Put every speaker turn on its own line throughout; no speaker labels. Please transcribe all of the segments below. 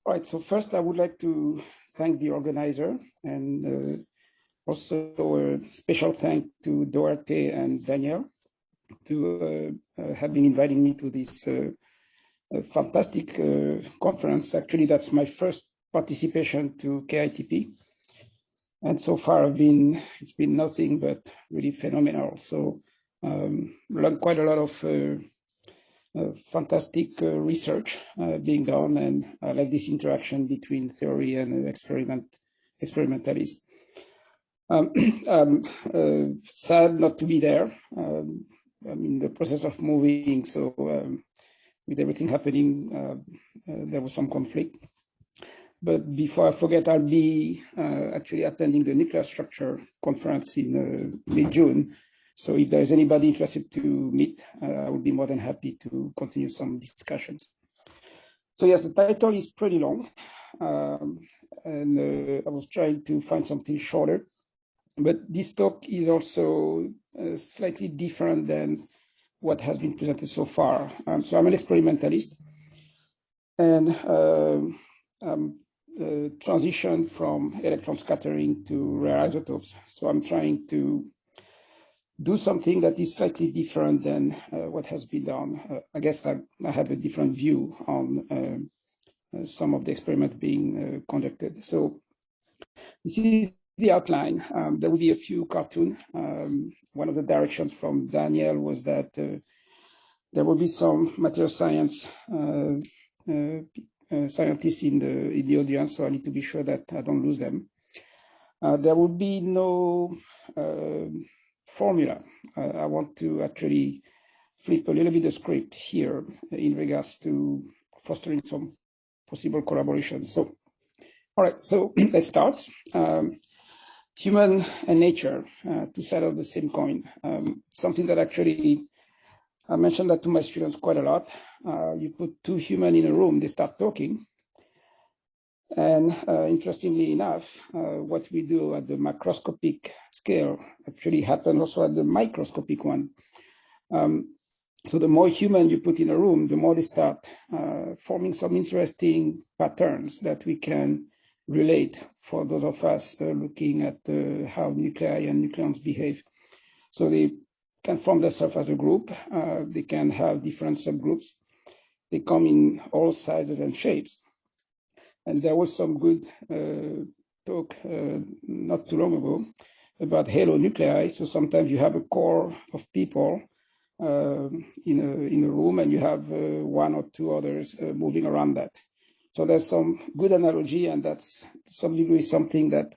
All right, so first I would like to thank the organizer and also a special thank to Duarte and Daniel to have been inviting me to this fantastic conference. Actually, that's my first participation to KITP. And so far it's been nothing but really phenomenal. So learned quite a lot of fantastic research being done, and I like this interaction between theory and experimentalist. I'm sad not to be there. I'm in the process of moving, so with everything happening, there was some conflict. But before I forget, I'll be actually attending the nuclear structure conference in mid-June. So if there's anybody interested to meet, I would be more than happy to continue some discussions. So yes, the title is pretty long, and I was trying to find something shorter. But this talk is also slightly different than what has been presented so far. So I'm an experimentalist, and transition from electron scattering to rare isotopes. So I'm trying to do something that is slightly different than what has been done. I guess I have a different view on some of the experiments being conducted. So this is the outline. There will be a few cartoons. One of the directions from Daniel was that there will be some material science scientists in the audience, so I need to be sure that I don't lose them. There will be no formula. I want to actually flip a little bit the script here in regards to fostering some possible collaboration. So, all right, so let's start. Human and nature, two sides of the same coin. Something that actually, I mentioned that to my students quite a lot. You put two humans in a room, they start talking. And interestingly enough, what we do at the macroscopic scale actually happens also at the microscopic one. So the more human you put in a room, the more they start forming some interesting patterns that we can relate for those of us looking at how nuclei and nucleons behave. So they can form themselves as a group. They can have different subgroups. They come in all sizes and shapes. And there was some good talk not too long ago about halo nuclei. So sometimes you have a core of people in a room, and you have one or two others moving around that. So there's some good analogy, and that's to some degree something that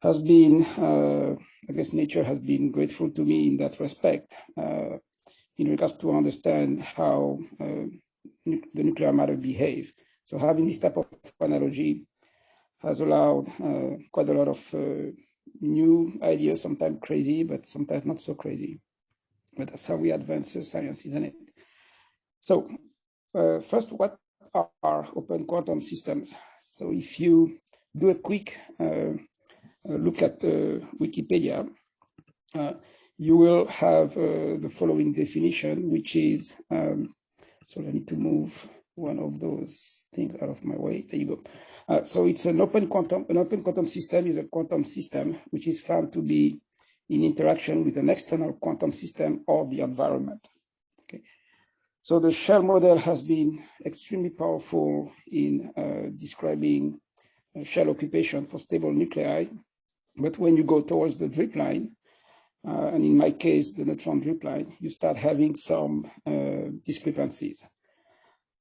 has been, I guess nature has been grateful to me in that respect, in regards to understand how the nuclear matter behave. So having this type of analogy has allowed quite a lot of new ideas, sometimes crazy, but sometimes not so crazy. But that's how we advance science, isn't it? So first, what are open quantum systems? So if you do a quick look at Wikipedia, you will have the following definition, which is, so I need to move one of those things out of my way. There you go. So it's an open quantum system is a quantum system which is found to be in interaction with an external quantum system or the environment. Okay. So the shell model has been extremely powerful in describing shell occupation for stable nuclei. But when you go towards the dripline, and in my case, the neutron dripline, you start having some discrepancies.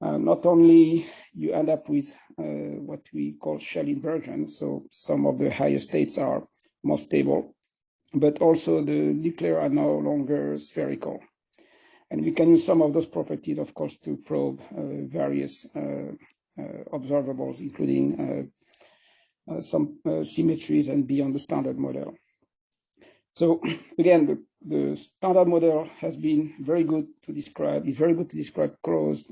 Not only you end up with what we call shell inversions, so some of the higher states are more stable, but also the nuclei are no longer spherical. And we can use some of those properties, of course, to probe various observables, including some symmetries and beyond the standard model. So again, the standard model has been very good to describe, is very good to describe closed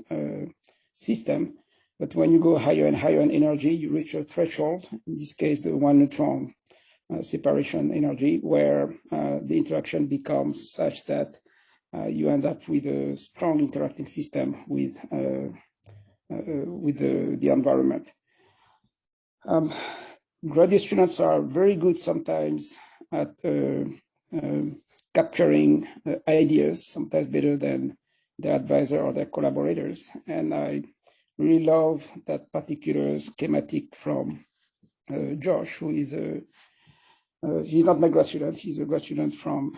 system, but when you go higher and higher in energy, you reach a threshold, in this case, the one neutron separation energy, where the interaction becomes such that you end up with a strong interacting system with with the environment. Graduate students are very good sometimes at capturing ideas, sometimes better than their advisor or their collaborators. And I really love that particular schematic from Josh, who is he's not my grad student, he's a grad student from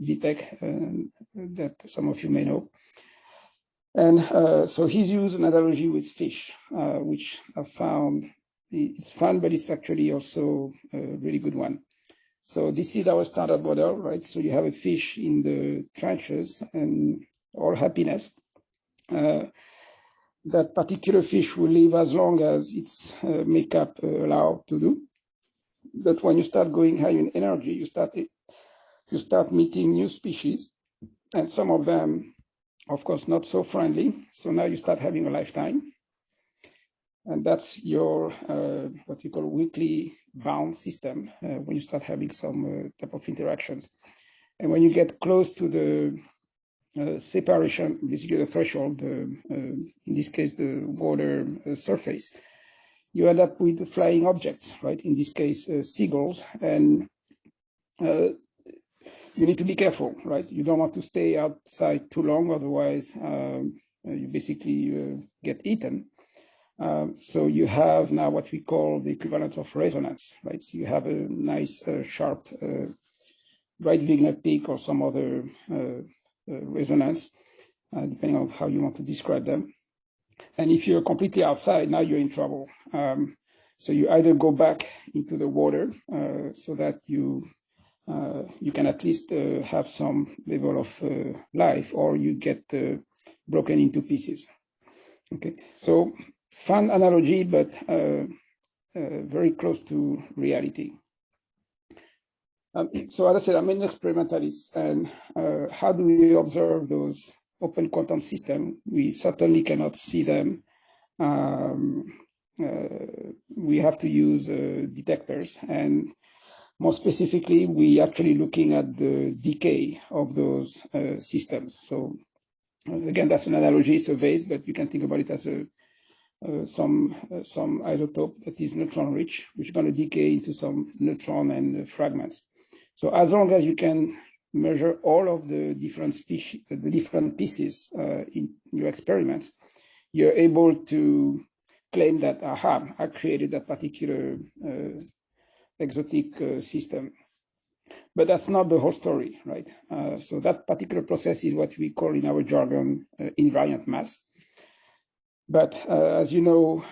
VTech that some of you may know. And so he's used an analogy with fish, which I found it's fun, but it's actually also a really good one. So this is our standard model, right? So you have a fish in the trenches and all happiness. That particular fish will live as long as its makeup allow to do. But when you start going high in energy, you start meeting new species, and some of them, of course, not so friendly. So now you start having a lifetime. And that's your, what we call weakly bound system when you start having some type of interactions. And when you get close to the separation, basically the threshold, in this case, the water surface, you end up with flying objects, right? In this case, seagulls. And you need to be careful, right? You don't want to stay outside too long, otherwise you basically get eaten. So you have now what we call the equivalence of resonance, right? So you have a nice sharp right Wigner peak or some other resonance, depending on how you want to describe them. And if you're completely outside, now you're in trouble. So you either go back into the water so that you can at least have some level of life, or you get broken into pieces. Okay, so fun analogy, but very close to reality. So as I said, I'm an experimentalist, and how do we observe those open quantum systems? We certainly cannot see them. We have to use detectors, and more specifically, we actually looking at the decay of those systems. So again, that's an analogy, it's a vase, but you can think about it as some isotope that is neutron rich, which is going to decay into some neutron and fragments. So as long as you can measure all of the different species, the different pieces in your experiments, you're able to claim that, aha, I created that particular exotic system. But that's not the whole story, right? So that particular process is what we call in our jargon invariant mass. But as you know,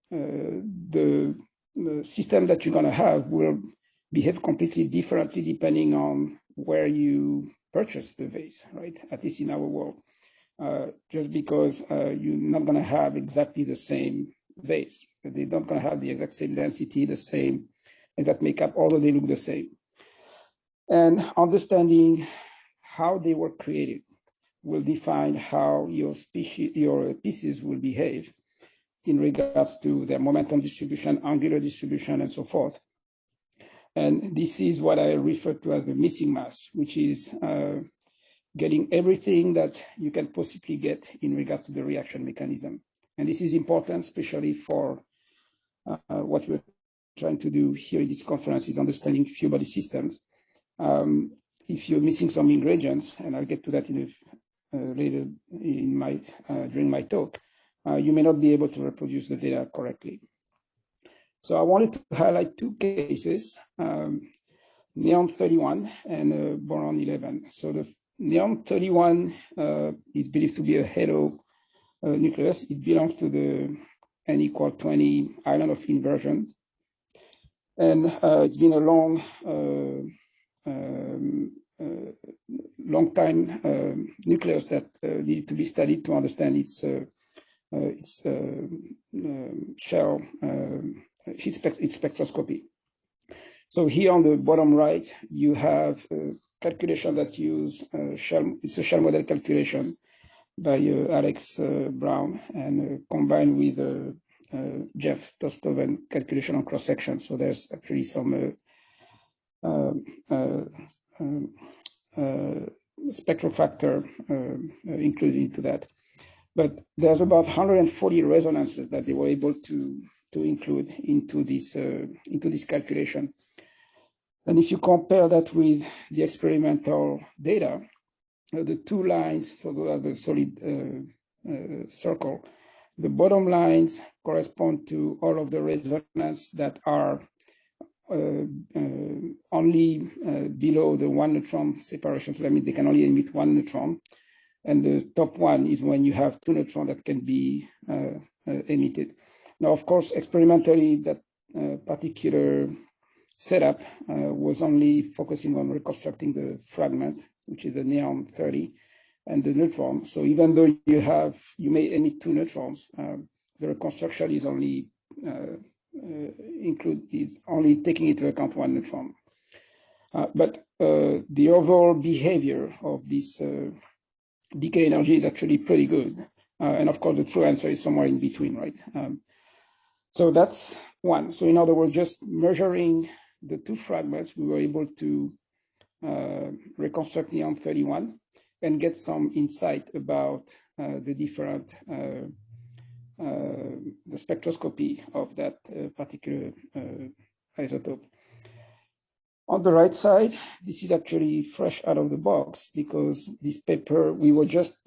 the system that you're going to have will behave completely differently depending on where you purchase the vase, right? At least in our world. Just because you're not going to have exactly the same vase. They're not going to have the exact same density, the same exact makeup, although they look the same. And understanding how they were created will define how your pieces will behave in regards to their momentum distribution, angular distribution, and so forth. And this is what I refer to as the missing mass, which is getting everything that you can possibly get in regards to the reaction mechanism. And this is important, especially for what we're trying to do here in this conference, is understanding few body systems. If you're missing some ingredients, and I'll get to that in later in my during my talk, you may not be able to reproduce the data correctly. So I wanted to highlight two cases, neon 31 and boron 11. So the neon 31 is believed to be a halo nucleus. It belongs to the n equal 20 island of inversion. And it's been a long time nucleus that needed to be studied to understand its shell, its spectroscopy. So here on the bottom right, you have a calculation that use shell. It's a shell model calculation by Alex Brown and combined with Jeff Tostoven calculation on cross section. So there's actually some spectral factor included into that. But there's about 140 resonances that they were able to include into this calculation. And if you compare that with the experimental data, the two lines, so those are the solid circle, the bottom lines correspond to all of the resonances that are only below the 1 neutron separation. So that means they can only emit 1 neutron. And the top one is when you have 2 neutrons that can be emitted. Now, of course, experimentally, that particular setup was only focusing on reconstructing the fragment, which is the neon 30, and the neutron. So even though you may emit 2 neutrons, the reconstruction is only only taking into account 1 neutron. But the overall behavior of this decay energy is actually pretty good. And of course, the true answer is somewhere in between, right? So that's one. So in other words, just measuring the two fragments, we were able to reconstruct neon 31 and get some insight about the different, the spectroscopy of that particular isotope. On the right side, this is actually fresh out of the box because this paper, we were just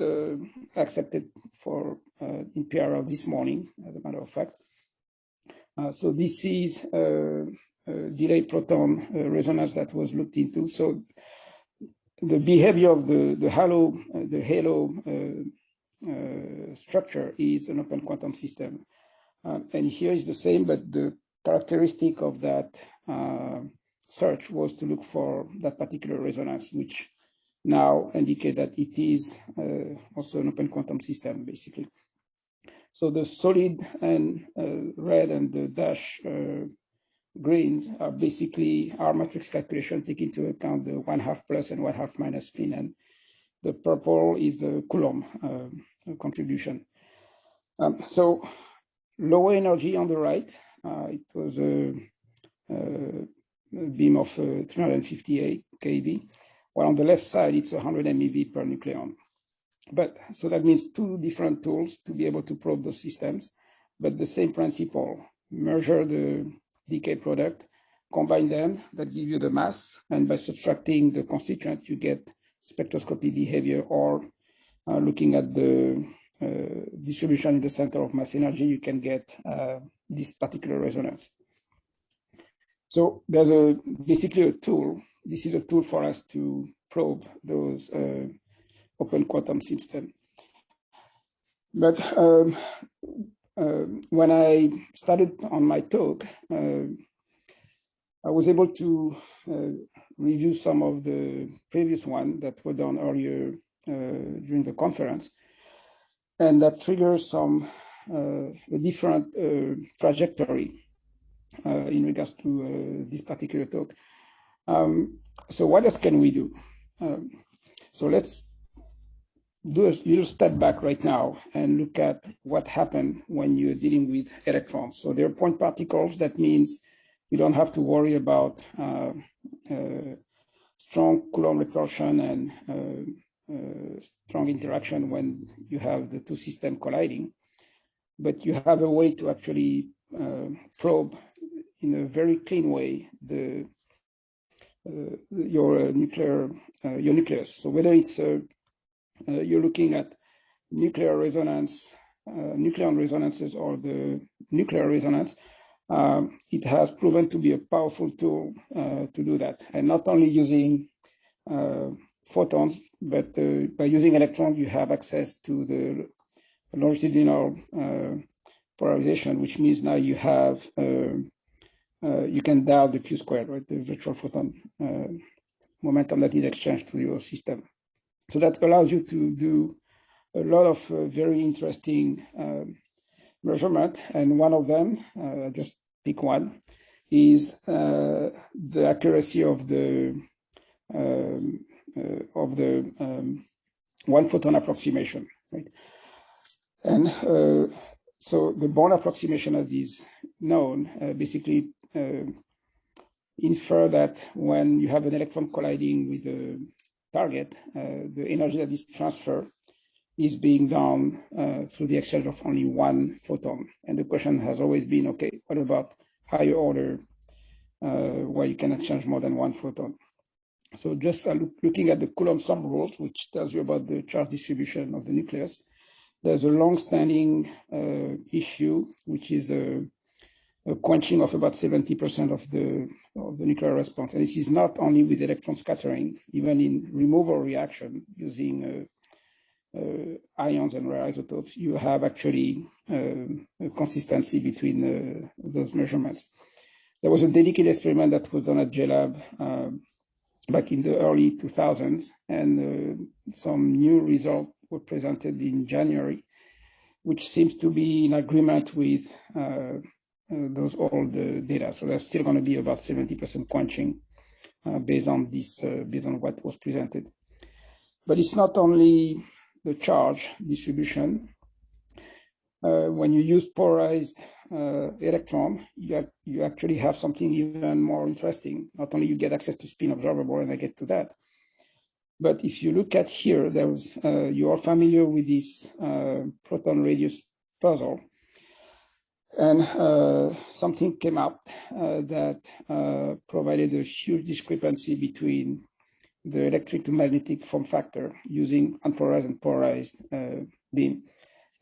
accepted for in PRL this morning, as a matter of fact. So this is delayed proton resonance that was looked into. So the behavior of the halo structure is an open quantum system. And here is the same, but the characteristic of that search was to look for that particular resonance, which now indicate that it is also an open quantum system, basically. So the solid and red and the dash greens are basically our matrix calculation, taking into account the 1/2 plus and 1/2 minus spin, and the purple is the Coulomb contribution. So lower energy on the right, it was a beam of 358 keV, while on the left side, it's 100 MeV per nucleon. But so that means two different tools to be able to probe those systems, but the same principle: measure the decay product, combine them, that give you the mass, and by subtracting the constituent, you get spectroscopy behavior, or looking at the distribution in the center of mass energy, you can get this particular resonance. So there's basically a tool. This is a tool for us to probe those open quantum system. But when I started on my talk, I was able to review some of the previous ones that were done earlier during the conference, and that triggers some a different trajectory in regards to this particular talk. So what else can we do? So let's do a little step back right now and look at what happened when you're dealing with electrons. So they're point particles. That means you don't have to worry about strong Coulomb repulsion and strong interaction when you have the two systems colliding. But you have a way to actually probe in a very clean way your nucleus. So whether it's you're looking at nuclear resonance, nucleon resonances, or the nuclear resonance, it has proven to be a powerful tool to do that. And not only using photons, but by using electrons, you have access to the longitudinal polarization, which means now you have you can dial the Q squared, right? The virtual photon momentum that is exchanged to your system. So that allows you to do a lot of very interesting measurement, and one of them, just pick one, is the accuracy of the one photon approximation, right? And so the Born approximation that is known basically infer that when you have an electron colliding with a target, the energy that is transferred is being done through the exchange of only one photon. And the question has always been, okay, what about higher order where you can exchange more than one photon? So just looking at the Coulomb sum rules, which tells you about the charge distribution of the nucleus, there's a long-standing issue, which is a quenching of about 70% of the nuclear response. And this is not only with electron scattering, even in removal reaction using ions and rare isotopes, you have actually a consistency between those measurements. There was a dedicated experiment that was done at JLab back in the early 2000s, and some new results were presented in January, which seems to be in agreement with those old data. So there's still going to be about 70% quenching based on what was presented. But it's not only the charge distribution. When you use polarized electron, you actually have something even more interesting. Not only you get access to spin observable, and I get to that, but if you look at here, you are familiar with this proton radius puzzle, and something came up that provided a huge discrepancy between the electric to magnetic form factor using unpolarized and polarized beam.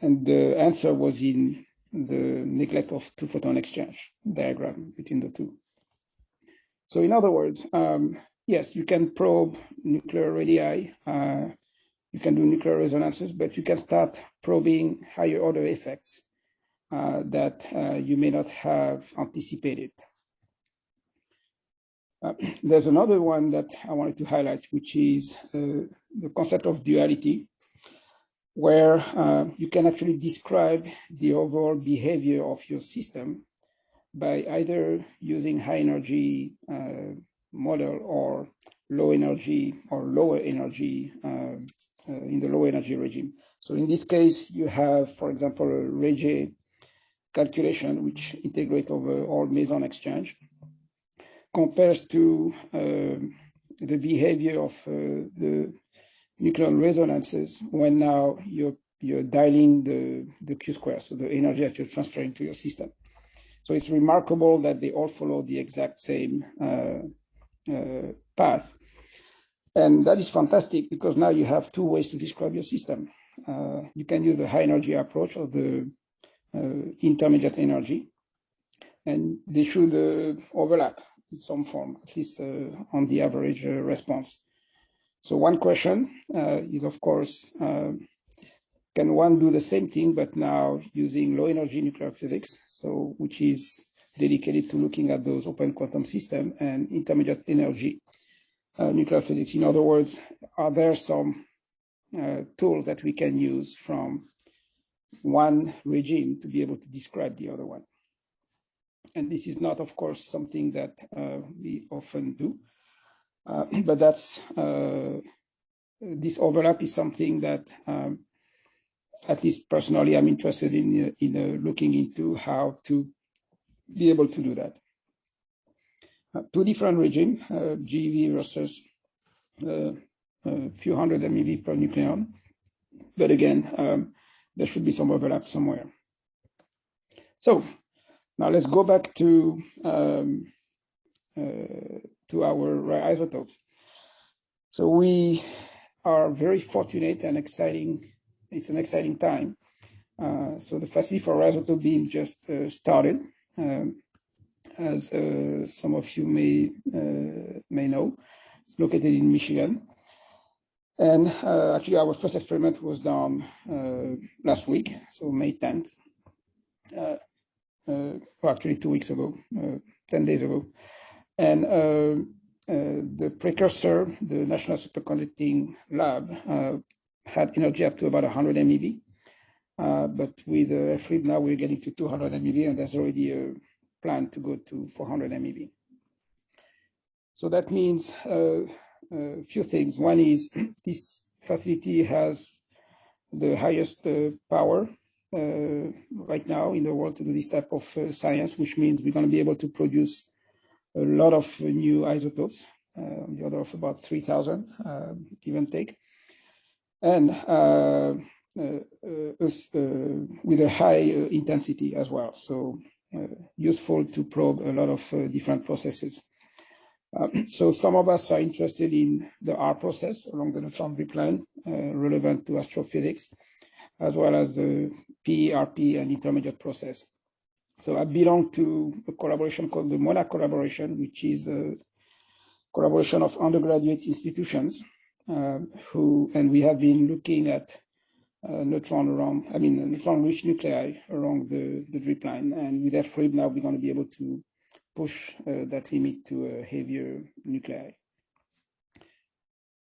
And the answer was in the neglect of two-photon exchange diagram between the two. So in other words, yes, you can probe nuclear radii, you can do nuclear resonances, but you can start probing higher order effects that you may not have anticipated. There's another one that I wanted to highlight, which is the concept of duality, where you can actually describe the overall behavior of your system by either using high energy model or low energy or lower energy in the low energy regime. So in this case, you have, for example, a Regé calculation, which integrates over all meson exchange, compares to the behavior of the nuclear resonances when now you're dialing the Q square, so the energy that you're transferring to your system. So it's remarkable that they all follow the exact same path. And that is fantastic because now you have two ways to describe your system. You can use the high energy approach or the intermediate energy, and they should overlap in some form, at least on the average response. So one question is, of course, can one do the same thing, but now using low energy nuclear physics, so which is dedicated to looking at those open quantum systems and intermediate energy nuclear physics. In other words, are there some tools that we can use from one regime to be able to describe the other one? And this is not, of course, something that we often do, but that's this overlap is something that, at least personally, I'm interested in looking into how to be able to do that. Two different regimes, GeV versus a few hundred MeV per nucleon, but again, there should be some overlap somewhere. So now let's go back to our isotopes. So we are very fortunate and exciting. It's an exciting time. So the facility for isotope beam just started, as some of you may know. It's located in Michigan. And actually, our first experiment was done last week, so May 10th. Or actually 2 weeks ago, 10 days ago. And the precursor, the National Superconducting Lab, had energy up to about 100 MeV. But with Efimov now we're getting to 200 MeV, and there's already a plan to go to 400 MeV. So that means a few things. One is this facility has the highest power right now in the world to do this type of science, which means we're going to be able to produce a lot of new isotopes, on the order of about 3,000, give and take. And with a high intensity as well. So useful to probe a lot of different processes. So some of us are interested in the R process along the neutron dripline, relevant to astrophysics, as well as the P, RP, and intermediate process. So I belong to a collaboration called the MONA collaboration, which is a collaboration of undergraduate institutions and we have been looking at neutron-rich nuclei along the dripline. And with FRIB now, we're going to be able to push that limit to a heavier nuclei.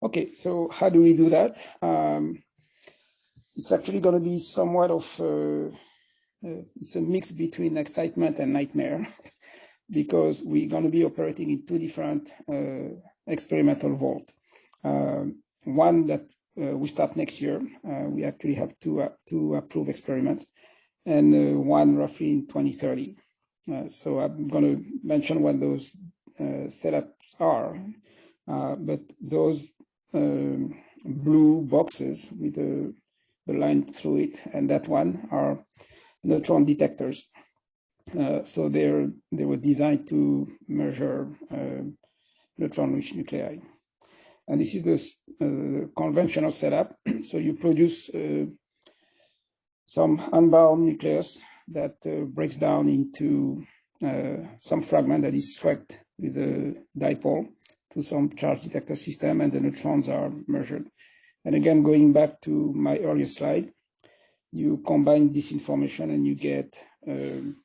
Okay, so how do we do that? It's actually going to be somewhat of it's a mix between excitement and nightmare because we're going to be operating in two different experimental vaults. One that we start next year. We actually have two approved experiments, and one roughly in 2030. So I'm going to mention what those setups are, but those blue boxes with the line through it and that one are neutron detectors. So they were designed to measure neutron-rich nuclei. And this is the conventional setup. So you produce some unbound nucleus that breaks down into some fragment that is swept with a dipole to some charge detector system, and the neutrons are measured. And again, going back to my earlier slide, you combine this information and you get the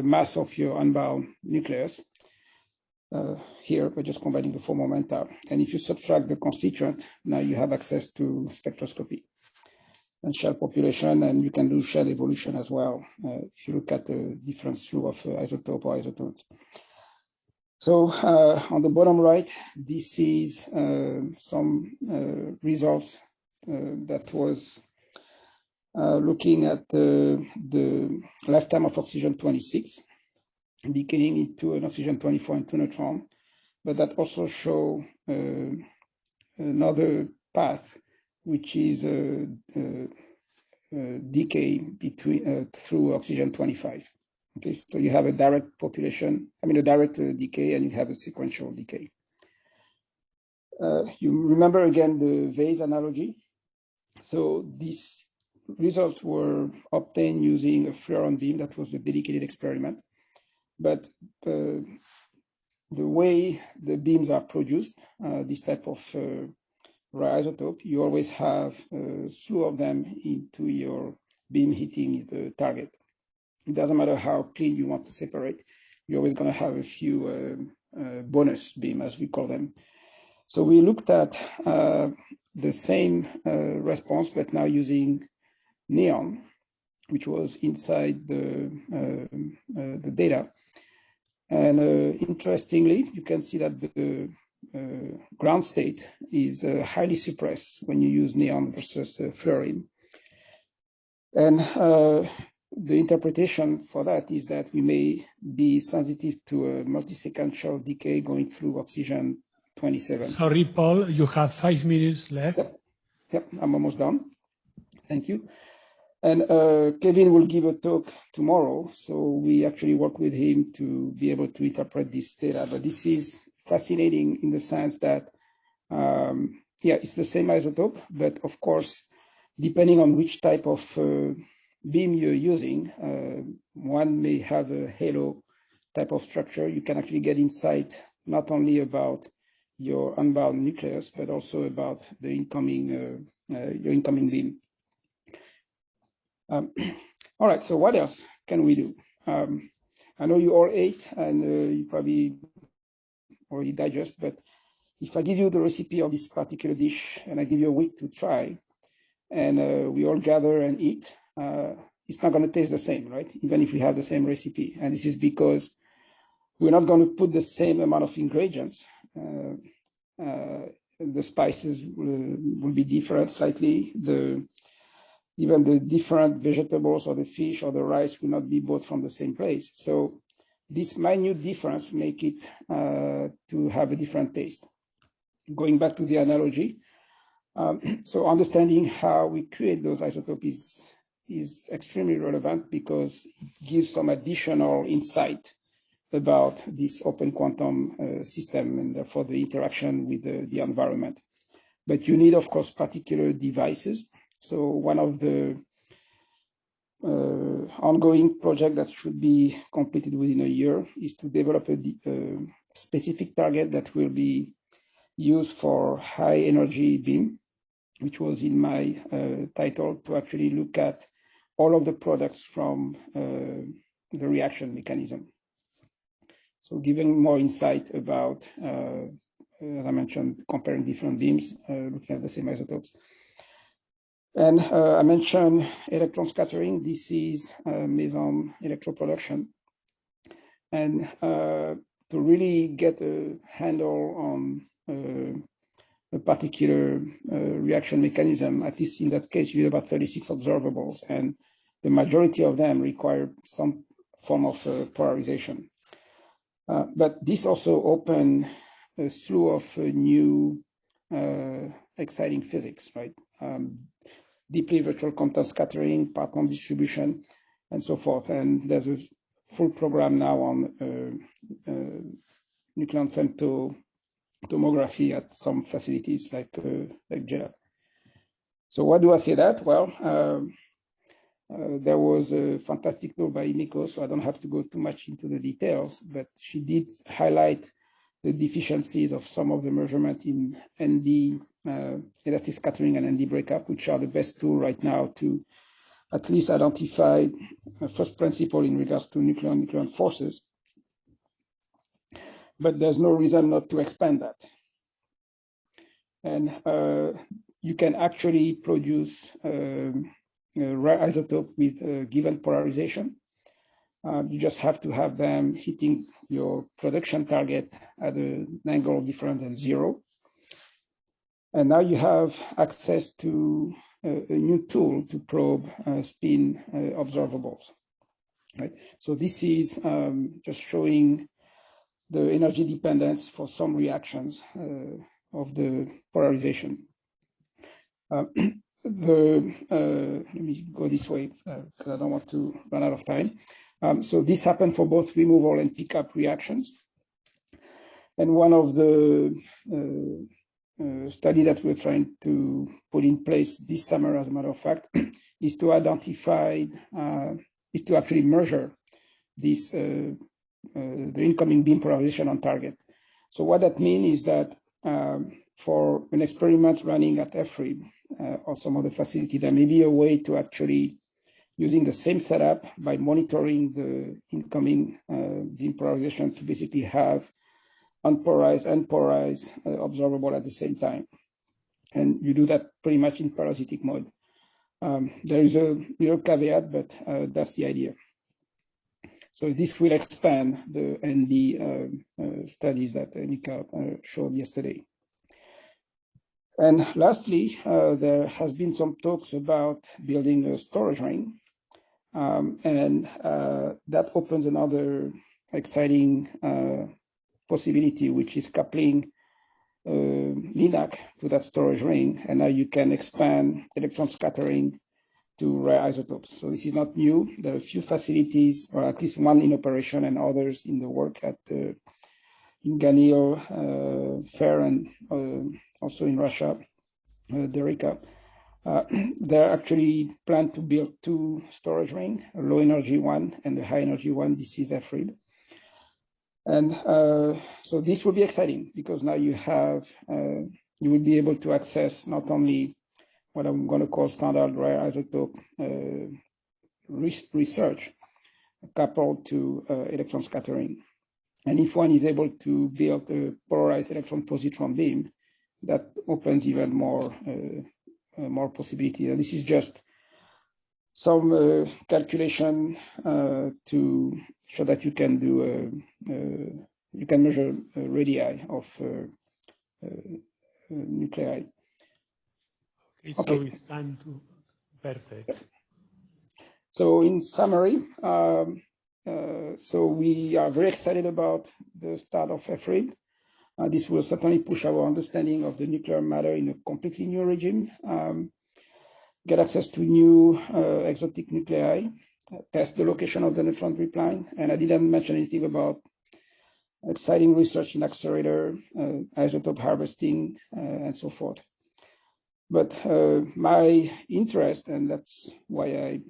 mass of your unbound nucleus. Here, we're just combining the 4 momenta. And if you subtract the constituent, now you have access to spectroscopy and shell population, and you can do shell evolution as well if you look at the different slew of isotope or isotopes. So on the bottom right, this is some results that was looking at the lifetime of oxygen-26, decaying into an oxygen-24 into neutron, but that also show another path, which is decay between through oxygen-25. Okay, so you have a direct population, a direct decay, and you have a sequential decay. You remember again the vase analogy. So these results were obtained using a fluoron beam. That was the dedicated experiment. But the way the beams are produced, this type of rare isotope, you always have a slew of them into your beam hitting the target. It doesn't matter how clean you want to separate, you're always going to have a few bonus beam, as we call them. So we looked at the same response, but now using neon, which was inside the data. And interestingly, you can see that the ground state is highly suppressed when you use neon versus fluorine. And the interpretation for that is that we may be sensitive to a multi-sequential decay going through oxygen-27.
Sorry, Paul, you have 5 minutes left.
Yep, I'm almost done. Thank you. And Kevin will give a talk tomorrow, so we actually work with him to be able to interpret this data. But this is fascinating in the sense that, it's the same isotope, but of course, depending on which type of beam you're using, one may have a halo type of structure. You can actually get insight not only about your unbound nucleus, but also about the incoming your incoming beam. All right, so what else can we do? I know you all ate and you probably already digest, but if I give you the recipe of this particular dish and I give you a week to try, and we all gather and eat, it's not going to taste the same, right? Even if we have the same recipe. And this is because we're not going to put the same amount of ingredients. The spices will be different slightly. Even the different vegetables or the fish or the rice will not be bought from the same place. So this minute difference make it to have a different taste. Going back to the analogy, So understanding how we create those isotopes is extremely relevant because it gives some additional insight about this open quantum system and therefore the interaction with the environment. But you need, of course, particular devices. So one of the ongoing project that should be completed within a year is to develop a specific target that will be used for high energy beam, which was in my title, to actually look at all of the products from the reaction mechanism. So giving more insight about, as I mentioned, comparing different beams, looking at the same isotopes. And I mentioned electron scattering. This is meson electroproduction. And to really get a handle on a particular reaction mechanism, at least in that case, you have about 36 observables, and the majority of them require some form of polarization. But this also opened a slew of new exciting physics, right? Deeply virtual content scattering, partner distribution, and so forth. And there's a full program now on nuclear femtomography at some facilities like JLab. So why do I say that? Well, there was a fantastic talk by Miko, so I don't have to go too much into the details, but she did highlight the deficiencies of some of the measurement in ND elastic scattering and ND breakup, which are the best tool right now to at least identify a first principle in regards to nuclear forces. But there's no reason not to expand that. And you can actually produce a rare isotope with a given polarization. You just have to have them hitting your production target at an angle different than 0. And now you have access to a new tool to probe spin observables. Right? So this is just showing the energy dependence for some reactions of the polarization. Let me go this way because I don't want to run out of time. So this happened for both removal and pickup reactions. And one of the study that we're trying to put in place this summer, as a matter of fact, is to identify, is to actually measure this, the incoming beam polarization on target. So what that means is that for an experiment running at EFRIB or some other facility, there may be a way to actually, using the same setup by monitoring the incoming beam polarization, to basically have unpolarized and polarized observable at the same time. And you do that pretty much in parasitic mode. There is a real caveat, but that's the idea. So this will expand the ND studies that Nika showed yesterday. And lastly, there has been some talks about building a storage ring. And that opens another exciting possibility, which is coupling LINAC to that storage ring. And now you can expand electron scattering to rare isotopes. So this is not new. There are a few facilities, or at least one in operation and others in the work at in Ganil, Fair, and also in Russia, Derika. They're actually planned to build 2 storage rings, a low energy one and a high energy one. This is EFRIB. And so this will be exciting because now you have, you will be able to access not only what I'm going to call standard rare isotope research coupled to electron scattering. And if one is able to build a polarized electron-positron beam, that opens even more more possibility. And this is just some calculation to show that you can do you can measure radii of nuclei.
Okay, so it's time to perfect.
So in summary, so we are very excited about the start of EFRIB. This will certainly push our understanding of the nuclear matter in a completely new regime, get access to new exotic nuclei, test the location of the neutron dripline, and I didn't mention anything about exciting research in accelerator, isotope harvesting, and so forth. But my interest, and that's why I'm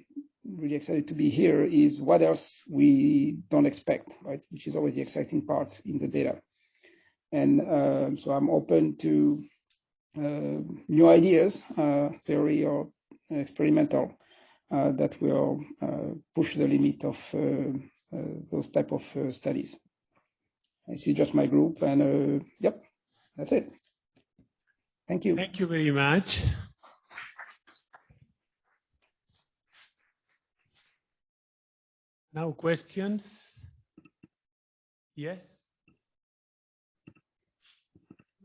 really excited to be here, is what else we don't expect, right? Which is always the exciting part in the data. And so I'm open to new ideas, theory or experimental, that will push the limit of those type of studies. I see just my group, and yep, that's it. Thank you.
Thank you very much. Now questions? Yes?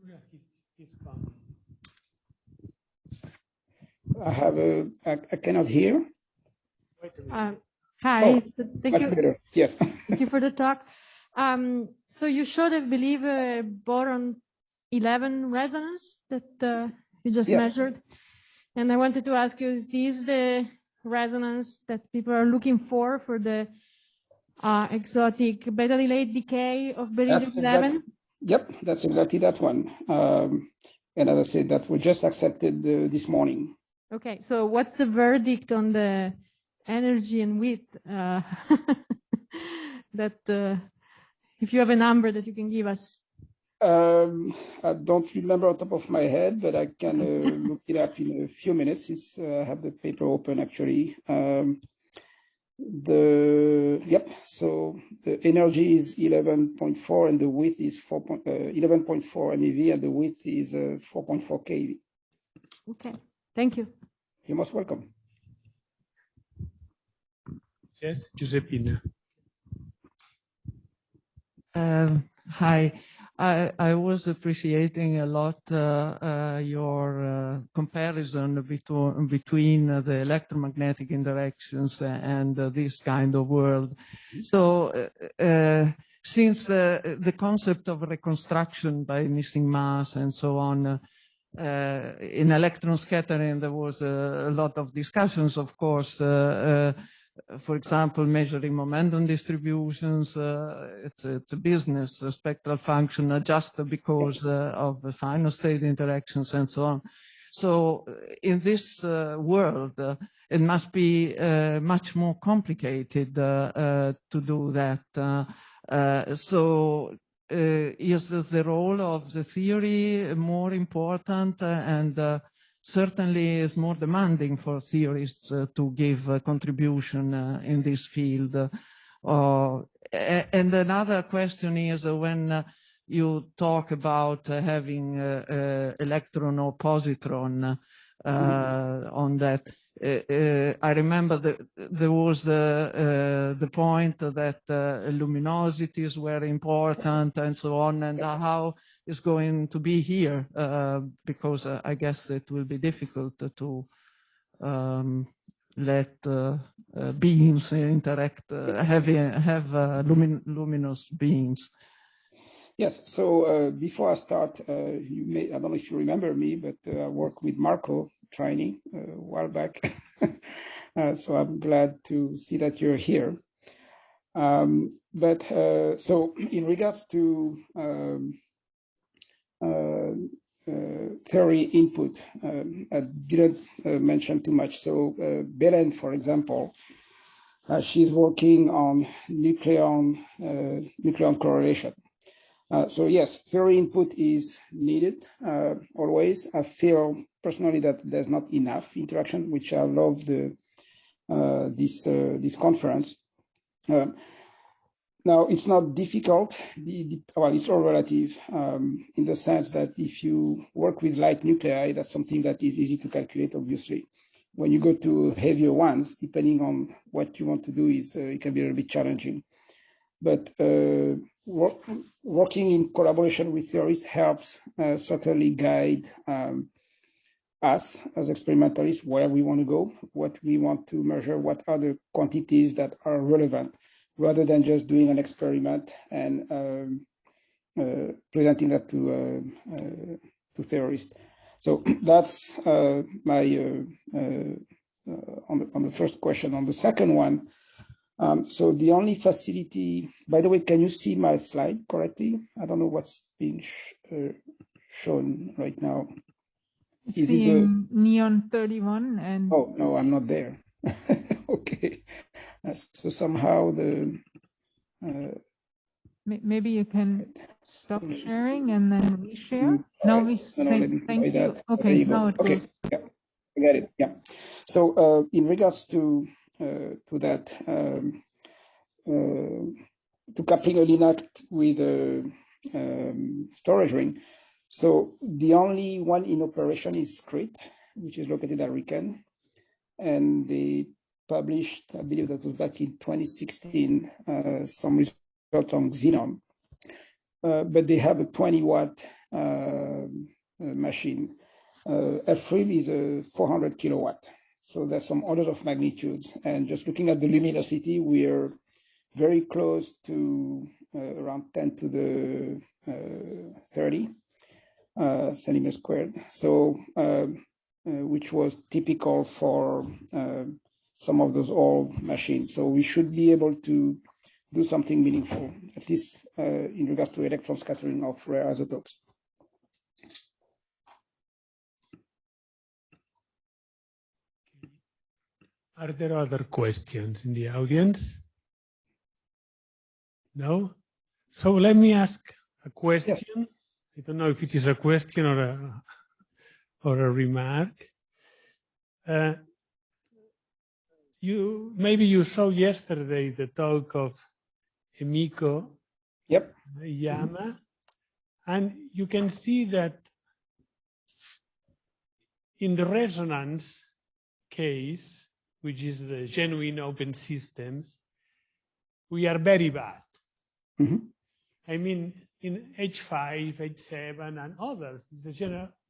Yeah, he's coming.
I cannot hear.
Wait a minute.
Hi,
Oh,
thank
much
you.
better. Yes.
Thank you for the talk. So you showed, I believe, a boron 11 resonance that you just
Yes.
measured. And I wanted to ask you, is this the resonance that people are looking for the exotic beta delayed decay of beryllium 11?
Yep, that's exactly that one. And as I said, that was just accepted this morning.
Okay, so what's the verdict on the energy and width that if you have a number that you can give us?
I don't remember on top of my head, but I can look it up in a few minutes. It's, I have the paper open actually. So the energy is 11.4 and the width is 11.4 MeV and the width is 4.4 keV.
Okay, thank you.
You're most welcome.
Yes, Giuseppina.
Hi, I was appreciating a lot your comparison between the electromagnetic interactions and this kind of world. So since the concept of reconstruction by missing mass and so on, in electron scattering, there was a lot of discussions, of course, for example, measuring momentum distributions, it's a business, a spectral function, just because of the final state interactions and so on. So in this world, it must be much more complicated to do that. So is the role of the theory more important and certainly is more demanding for theorists to give a contribution in this field. And another question is when you talk about having electron or positron on that. I remember that there was the point that luminosities were important and so on, and how it's going to be here, because I guess it will be difficult to let beams interact, have luminous beams.
Yes, so before I start, I don't know if you remember me, but I worked with Marco Trini a while back. So I'm glad to see that you're here. So in regards to theory input, I didn't mention too much. So Belen, for example, she's working on nucleon correlation. So yes, theory input is needed always. I feel personally that there's not enough interaction, which I love this conference. Now it's not difficult. Well, it's all relative in the sense that if you work with light nuclei, that's something that is easy to calculate, obviously. When you go to heavier ones, depending on what you want to do, it can be a little bit challenging. But working in collaboration with theorists helps certainly guide us as experimentalists where we want to go, what we want to measure, what are the quantities that are relevant, rather than just doing an experiment and presenting that to theorists. So that's my on the first question. On the second one, so the only facility, by the way, can you see my slide correctly? I don't know what's being shown right now.
Is seeing neon 31 and...
Oh, no, I'm not there. Okay. So somehow the...
Maybe you can stop sharing and then reshare. Now we say thank you. Okay, now it goes.
Yeah, I got it. Yeah. So in regards to that, to coupling a linact with a storage ring. So the only one in operation is Crete, which is located at Recon, and they published, I believe that was back in 2016, some results on xenon, but they have a 20-watt machine. Efimov is a 400 kilowatt. So there's some orders of magnitudes. And just looking at the luminosity, we are very close to around 10 to the 30 centimeters squared. So, which was typical for some of those old machines. So we should be able to do something meaningful, at least in regards to electron scattering of rare isotopes.
Are there other questions in the audience? No? So let me ask a question. Yes. I don't know if it is a question or a remark. Maybe you saw yesterday the talk of Emiko Yama, and you can see that in the resonance case, which is the genuine open systems, we are very bad. Mm-hmm. I mean, in H5, H7, and others,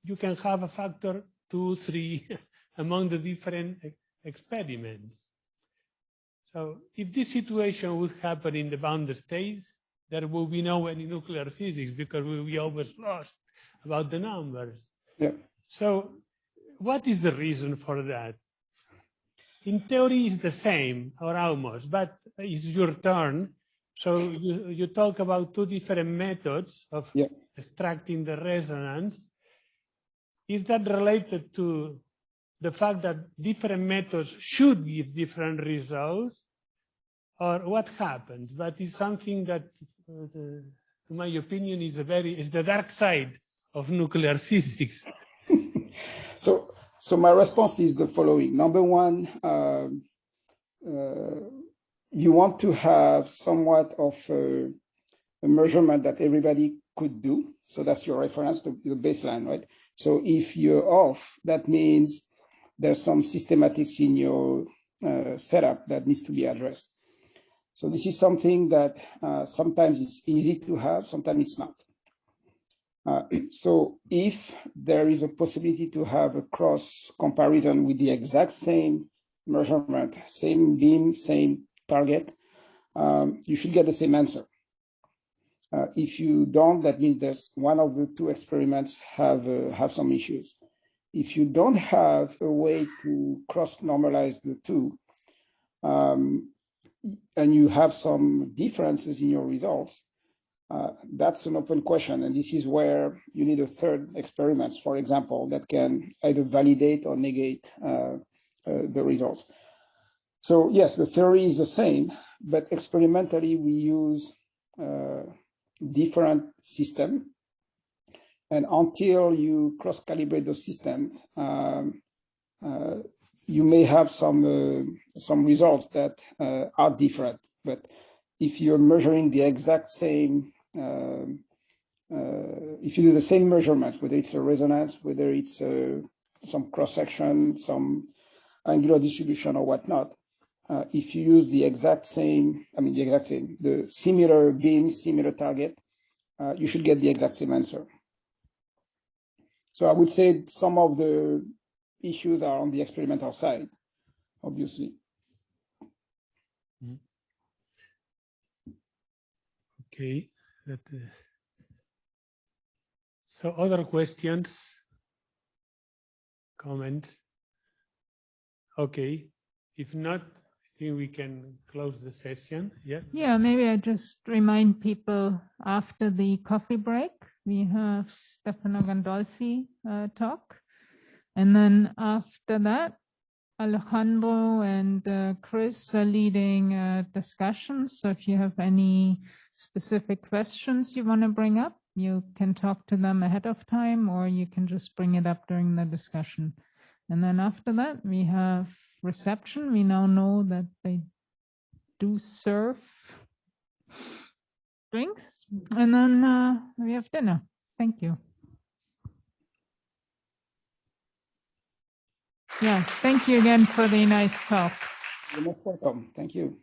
you can have a factor 2, 3 among the different experiments. So if this situation would happen in the bounded states, there will be no any nuclear physics because we will be always lost about the numbers. Yeah. So what is the reason for that? In theory, it's the same, or almost, but it's your turn. So you talk about two different methods of extracting the resonance. Is that related to the fact that different methods should give different results? Or what happens? But it's something that, to my opinion, is the dark side of nuclear physics.
So my response is the following. Number one, you want to have somewhat of a measurement that everybody could do. So that's your reference to the baseline, right? So if you're off, that means there's some systematics in your setup that needs to be addressed. So this is something that sometimes it's easy to have, sometimes it's not. So if there is a possibility to have a cross comparison with the exact same measurement, same beam, same target, you should get the same answer. If you don't, that means there's one of the two experiments have some issues. If you don't have a way to cross-normalize the two, and you have some differences in your results, that's an open question. And this is where you need a third experiment, for example, that can either validate or negate the results. So yes, the theory is the same, but experimentally we use different systems. And until you cross-calibrate the systems, you may have some results that are different. But if you're measuring the exact same, if you do the same measurements, whether it's a resonance, whether it's some cross-section, some angular distribution or whatnot, if you use the exact same, the similar beam, similar target, you should get the exact same answer. So I would say some of the issues are on the experimental side, obviously.
Okay. So other questions, comments? Okay, if not, I think we can close the session. Yeah.
Yeah, maybe I just remind people after the coffee break, we have Stefano Gandolfi talk. And then after that, Alejandro and Chris are leading discussions. So if you have any specific questions you want to bring up, you can talk to them ahead of time, or you can just bring it up during the discussion. And then after that, we have reception. We now know that they do serve drinks. And then we have dinner. Thank you. Yeah, thank you again for the nice talk.
You're most welcome. Thank you.